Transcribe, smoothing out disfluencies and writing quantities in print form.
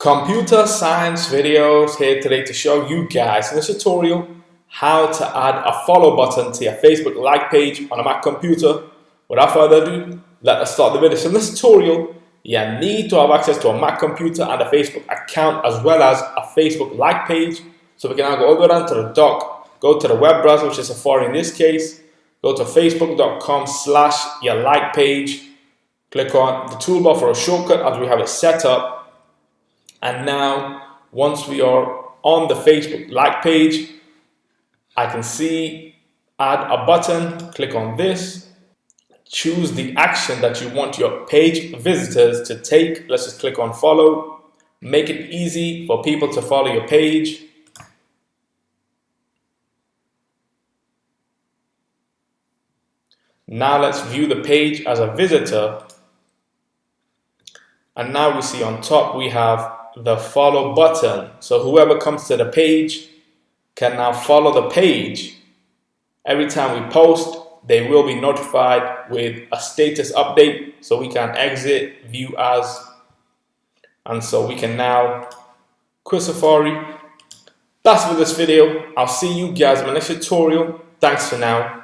Computer science videos here today to show you guys in this tutorial how to add a follow button to your Facebook like page on a Mac computer. Without further ado, let us start the video. So in this tutorial, you need to have access to a Mac computer and a Facebook account as well as a Facebook like page. So we can now go all the way down to the dock, go to the web browser, which is Safari in this case, go to facebook.com/your like page, click on the toolbar for a shortcut as we have it set up. And now, once we are on the Facebook like page, I can see add a button, click on this, choose the action that you want your page visitors to take. Let's just click on follow, make it easy for people to follow your page. Now let's view the page as a visitor. And now we see on top we have the follow button. So whoever comes to the page can now follow the page. Every time we post, they will be notified with a status update. So we can exit, view as, and so we can now quit Safari. That's for this video. I'll see you guys in my next tutorial. Thanks for now.